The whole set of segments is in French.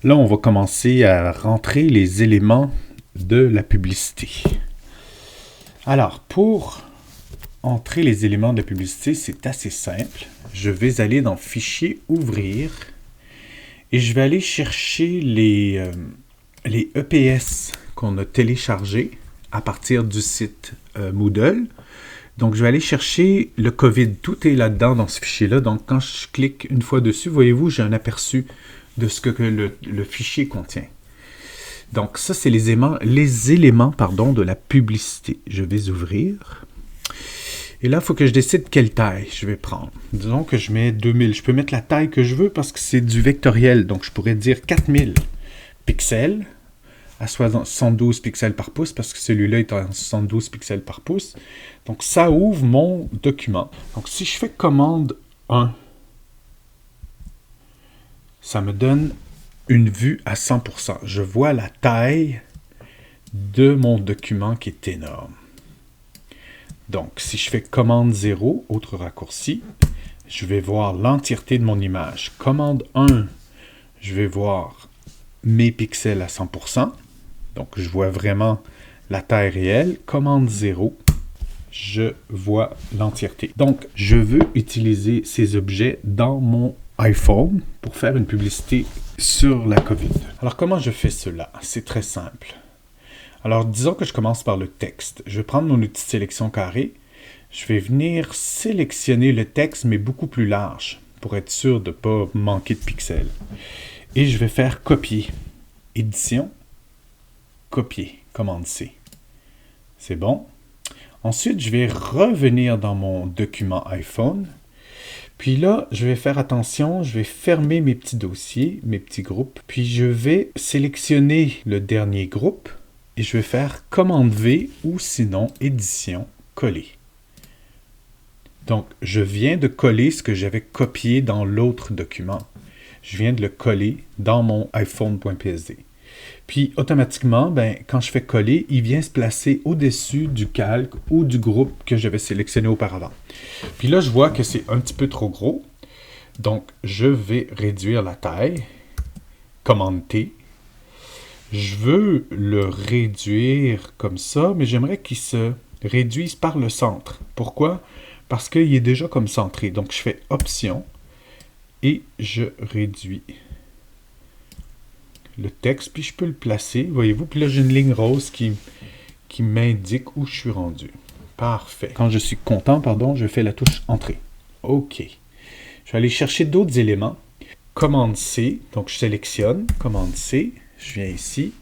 Là, on va commencer à rentrer les éléments de la publicité. Alors, pour entrer les éléments de la publicité, c'est assez simple. Je vais aller dans Fichier, Ouvrir, et je vais aller chercher les EPS qu'on a téléchargés à partir du site Moodle. Donc, je vais aller chercher le COVID. Tout est là-dedans dans ce fichier-là. Donc, quand je clique une fois dessus, voyez-vous, j'ai un aperçu de ce que le fichier contient. Donc, ça, c'est les éléments de la publicité. Je vais ouvrir. Et là, il faut que je décide quelle taille je vais prendre. Disons que je mets 2000. Je peux mettre la taille que je veux parce que c'est du vectoriel. Donc, je pourrais dire 4000 pixels à 72 pixels par pouce parce que celui-là est à 72 pixels par pouce. Donc, ça ouvre mon document. Donc, si je fais commande 1, ça me donne une vue à 100%. Je vois la taille de mon document qui est énorme. Donc, si je fais commande 0, autre raccourci, je vais voir l'entièreté de mon image. Commande 1, je vais voir mes pixels à 100%. Donc, je vois vraiment la taille réelle. Commande 0, je vois l'entièreté. Donc, je veux utiliser ces objets dans mon iPhone pour faire une publicité sur la COVID. Alors, comment je fais cela? C'est très simple. Alors, disons que je commence par le texte. Je vais prendre mon outil de sélection carré. Je vais venir sélectionner le texte, mais beaucoup plus large, pour être sûr de ne pas manquer de pixels. Et je vais faire copier. Édition, copier, commande C. C'est bon. Ensuite, je vais revenir dans mon document iPhone. Puis là, je vais faire attention, je vais fermer mes petits dossiers, mes petits groupes. Puis je vais sélectionner le dernier groupe et je vais faire commande V ou sinon édition, coller. Donc, je viens de coller ce que j'avais copié dans l'autre document. Je viens de le coller dans mon iPhone.psd. Puis, automatiquement, quand je fais coller, il vient se placer au-dessus du calque ou du groupe que j'avais sélectionné auparavant. Puis là, je vois que c'est un petit peu trop gros. Donc, je vais réduire la taille. Commande T. Je veux le réduire comme ça, mais j'aimerais qu'il se réduise par le centre. Pourquoi? Parce qu'il est déjà comme centré. Donc, je fais Option et je réduis le texte, puis je peux le placer, voyez-vous, puis là j'ai une ligne rose qui m'indique où je suis rendu. Parfait. Quand je suis content, je fais la touche Entrée. OK. Je vais aller chercher d'autres éléments. Commande C, donc je sélectionne, commande C, je viens ici,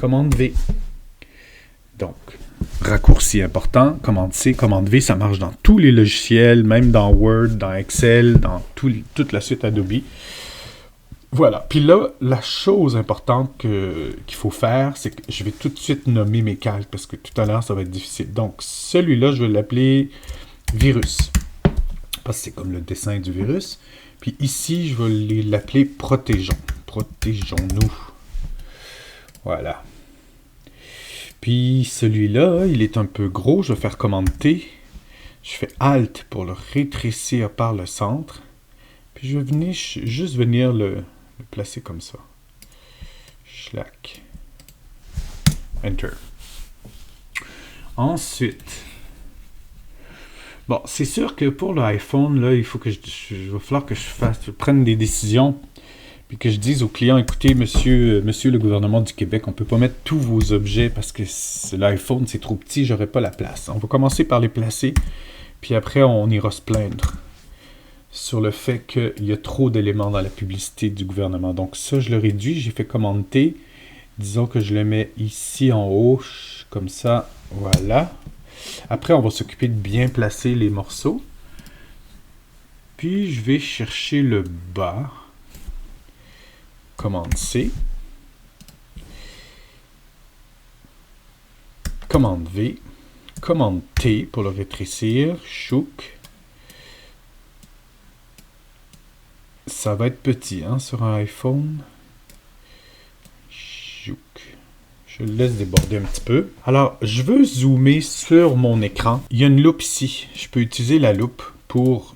commande V. Donc, raccourci important, commande C, commande V, ça marche dans tous les logiciels, même dans Word, dans Excel, dans toute la suite Adobe. Voilà. Puis là, la chose importante qu'il faut faire, c'est que je vais tout de suite nommer mes calques parce que tout à l'heure, ça va être difficile. Donc, celui-là, je vais l'appeler virus parce que c'est comme le dessin du virus. Puis ici, je vais l'appeler protégeons. Protégeons-nous. Voilà. Puis celui-là, il est un peu gros. Je vais faire commande T. Je fais Alt pour le rétrécir par le centre. Puis je vais juste venir le placer comme ça. Schlack. Enter. Ensuite, bon, c'est sûr que pour l'iPhone, là, il faut que il va falloir que je prenne des décisions, puis que je dise au client, écoutez, monsieur le gouvernement du Québec, on ne peut pas mettre tous vos objets parce que l'iPhone, c'est trop petit, j'aurai pas la place. On va commencer par les placer, puis après, on ira se plaindre sur le fait qu'il y a trop d'éléments dans la publicité du gouvernement. Donc ça, je le réduis, j'ai fait commande T. Disons que je le mets ici en haut, comme ça, voilà. Après, on va s'occuper de bien placer les morceaux. Puis, je vais chercher le bas. Commande C. Commande V. Commande T pour le rétrécir. Chouk. Ça va être petit sur un iPhone. Chouk. Je le laisse déborder un petit peu. Alors, je veux zoomer sur mon écran. Il y a une loupe ici. Je peux utiliser la loupe pour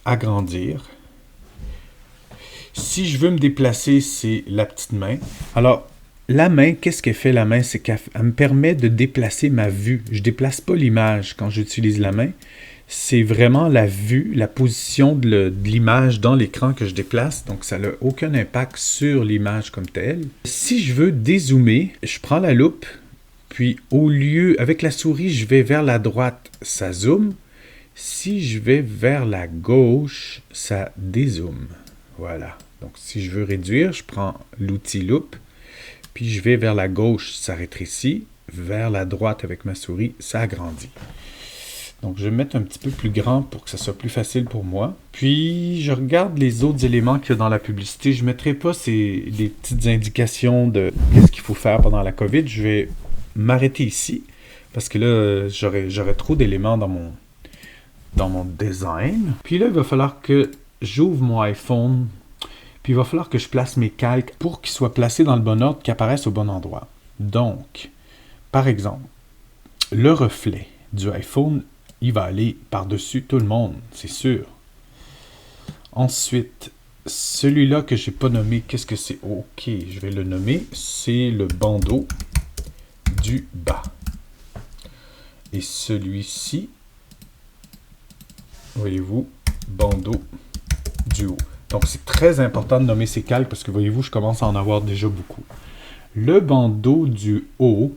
agrandir. Si je veux me déplacer, c'est la petite main. Alors, la main, qu'est-ce qu'elle fait la main? C'est qu'elle me permet de déplacer ma vue. Je ne déplace pas l'image quand j'utilise la main. C'est vraiment la vue, la position de l'image dans l'écran que je déplace. Donc, ça n'a aucun impact sur l'image comme telle. Si je veux dézoomer, je prends la loupe. Puis, au lieu, avec la souris, je vais vers la droite, ça zoome. Si je vais vers la gauche, ça dézoome. Voilà. Donc, si je veux réduire, je prends l'outil loupe. Puis, je vais vers la gauche, ça rétrécit. Vers la droite, avec ma souris, ça agrandit. Donc, je vais mettre un petit peu plus grand pour que ça soit plus facile pour moi. Puis, je regarde les autres éléments qu'il y a dans la publicité. Je ne mettrai pas des petites indications de qu'est-ce qu'il faut faire pendant la COVID. Je vais m'arrêter ici parce que là, j'aurais trop d'éléments dans mon design. Puis là, il va falloir que j'ouvre mon iPhone. Puis, il va falloir que je place mes calques pour qu'ils soient placés dans le bon ordre, qu'ils apparaissent au bon endroit. Donc, par exemple, le reflet du iPhone, il va aller par-dessus tout le monde, c'est sûr. Ensuite, celui-là que je n'ai pas nommé, qu'est-ce que c'est? Ok, je vais le nommer. C'est le bandeau du bas. Et celui-ci, voyez-vous, bandeau du haut. Donc, c'est très important de nommer ces calques parce que, voyez-vous, je commence à en avoir déjà beaucoup. Le bandeau du haut,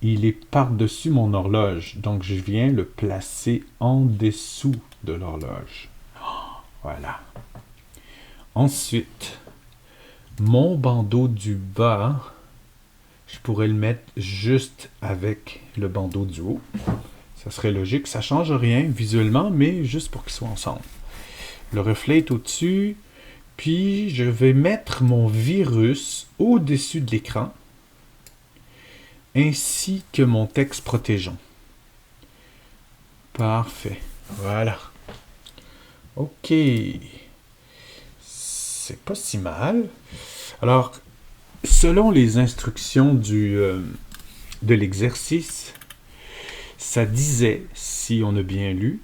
il est par-dessus mon horloge. Donc, je viens le placer en dessous de l'horloge. Voilà. Ensuite, mon bandeau du bas, je pourrais le mettre juste avec le bandeau du haut. Ça serait logique. Ça ne change rien visuellement, mais juste pour qu'ils soient ensemble. Le reflet est au-dessus. Puis, je vais mettre mon virus au-dessus de l'écran, ainsi que mon texte protégeant. Parfait. Voilà. OK. C'est pas si mal. Alors, selon les instructions de l'exercice, ça disait, si on a bien lu,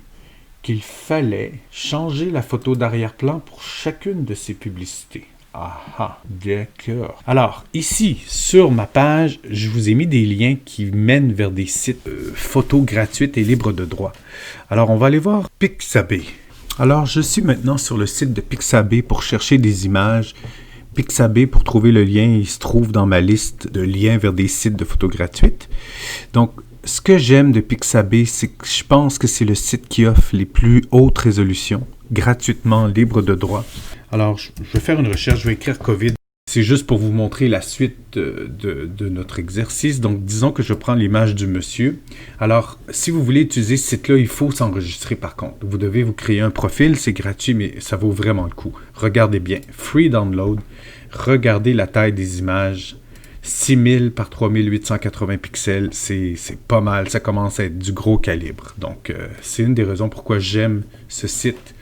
qu'il fallait changer la photo d'arrière-plan pour chacune de ces publicités. Ah, d'accord. Alors, ici, sur ma page, je vous ai mis des liens qui mènent vers des sites photos gratuites et libres de droit. Alors, on va aller voir Pixabay. Alors, je suis maintenant sur le site de Pixabay pour chercher des images. Pixabay, pour trouver le lien, il se trouve dans ma liste de liens vers des sites de photos gratuites. Donc, ce que j'aime de Pixabay, c'est que je pense que c'est le site qui offre les plus hautes résolutions, gratuitement, libre de droit. Alors, je vais faire une recherche, je vais écrire COVID. C'est juste pour vous montrer la suite de notre exercice. Donc, disons que je prends l'image du monsieur. Alors, si vous voulez utiliser ce site-là, il faut s'enregistrer par contre. Vous devez vous créer un profil, c'est gratuit, mais ça vaut vraiment le coup. Regardez bien, free download. Regardez la taille des images. 6000 par 3880 pixels, c'est pas mal. Ça commence à être du gros calibre. Donc, c'est une des raisons pourquoi j'aime ce site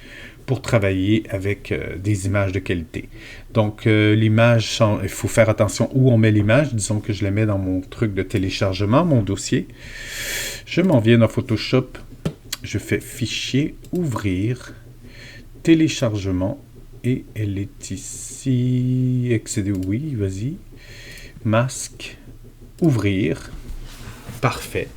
pour travailler avec des images de qualité. Donc, l'image, il faut faire attention où on met l'image. Disons que je la mets dans mon truc de téléchargement, mon dossier. Je m'en viens dans Photoshop. Je fais Fichier, Ouvrir, Téléchargement. Et elle est ici. Accéder, oui, vas-y. Masque, Ouvrir. Parfait.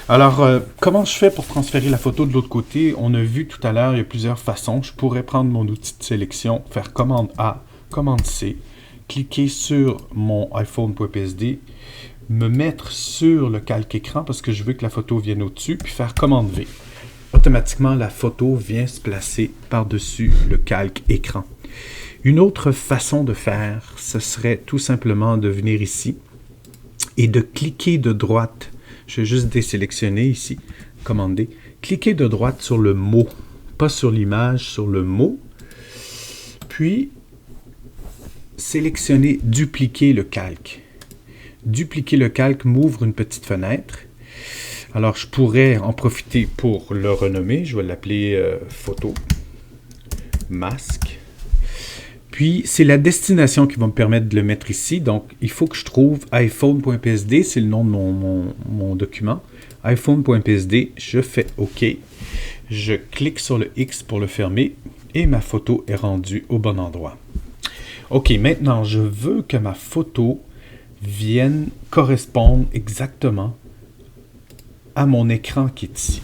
Alors, comment je fais pour transférer la photo de l'autre côté? On a vu tout à l'heure, il y a plusieurs façons. Je pourrais prendre mon outil de sélection, faire commande A, commande C, cliquer sur mon iPhone.psd, me mettre sur le calque écran parce que je veux que la photo vienne au-dessus, puis faire commande V. Automatiquement, la photo vient se placer par-dessus le calque écran. Une autre façon de faire, ce serait tout simplement de venir ici et de cliquer de droite. Je vais juste désélectionner ici, commander. Cliquez de droite sur le mot, pas sur l'image, sur le mot. Puis, sélectionnez dupliquer le calque. Dupliquer le calque m'ouvre une petite fenêtre. Alors, je pourrais en profiter pour le renommer. Je vais l'appeler photo, masque. Puis, c'est la destination qui va me permettre de le mettre ici. Donc, il faut que je trouve iPhone.psd, c'est le nom de mon document. iPhone.psd, je fais OK. Je clique sur le X pour le fermer et ma photo est rendue au bon endroit. OK, maintenant, je veux que ma photo vienne correspondre exactement à mon écran qui est ici.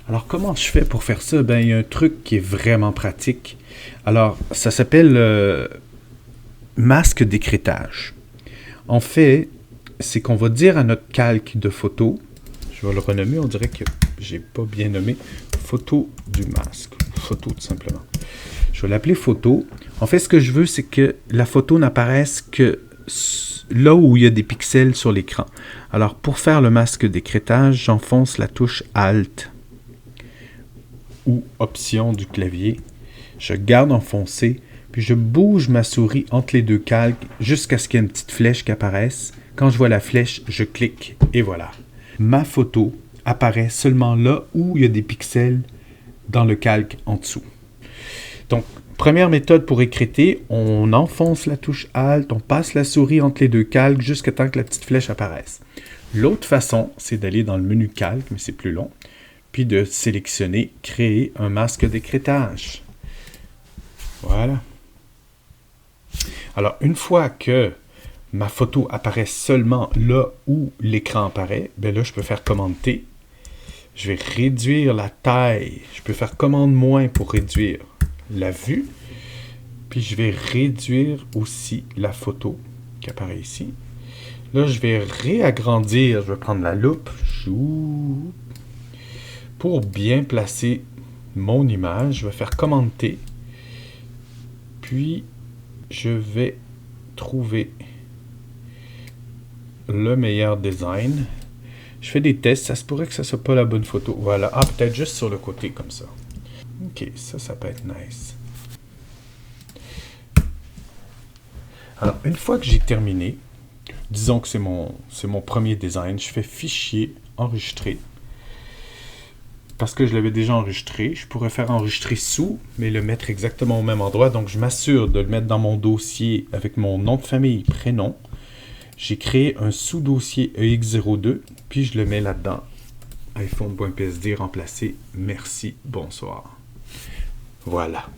Alors, comment je fais pour faire ça? Ben, il y a un truc qui est vraiment pratique. Alors, ça s'appelle masque d'écrêtage. En fait, c'est qu'on va dire à notre calque de photo, je vais le renommer, on dirait que j'ai pas bien nommé, photo du masque. Photo, tout simplement. Je vais l'appeler photo. En fait, ce que je veux, c'est que la photo n'apparaisse que là où il y a des pixels sur l'écran. Alors, pour faire le masque d'écrêtage, j'enfonce la touche Alt ou Option du clavier. Je garde enfoncé, puis je bouge ma souris entre les deux calques jusqu'à ce qu'il y ait une petite flèche qui apparaisse. Quand je vois la flèche, je clique et voilà. Ma photo apparaît seulement là où il y a des pixels dans le calque en dessous. Donc, première méthode pour écrêter, on enfonce la touche Alt, on passe la souris entre les deux calques jusqu'à temps que la petite flèche apparaisse. L'autre façon, c'est d'aller dans le menu calque, mais c'est plus long, puis de sélectionner « Créer un masque d'écrêtage ». Voilà. Alors, une fois que ma photo apparaît seulement là où l'écran apparaît, bien là, je peux faire commande T. Je vais réduire la taille. Je peux faire commande moins pour réduire la vue. Puis je vais réduire aussi la photo qui apparaît ici. Là, je vais réagrandir. Je vais prendre la loupe pour bien placer mon image. Je vais faire commande T. Puis, je vais trouver le meilleur design. Je fais des tests, ça se pourrait que ça soit pas la bonne photo. Voilà, peut-être juste sur le côté comme ça. Ok, ça peut être nice. Alors, une fois que j'ai terminé, disons que c'est mon premier design, je fais Fichier, Enregistrer. Parce que je l'avais déjà enregistré, je pourrais faire enregistrer sous, mais le mettre exactement au même endroit. Donc, je m'assure de le mettre dans mon dossier avec mon nom de famille, prénom. J'ai créé un sous-dossier EX02, puis je le mets là-dedans. iPhone.psd remplacé. Merci, bonsoir. Voilà.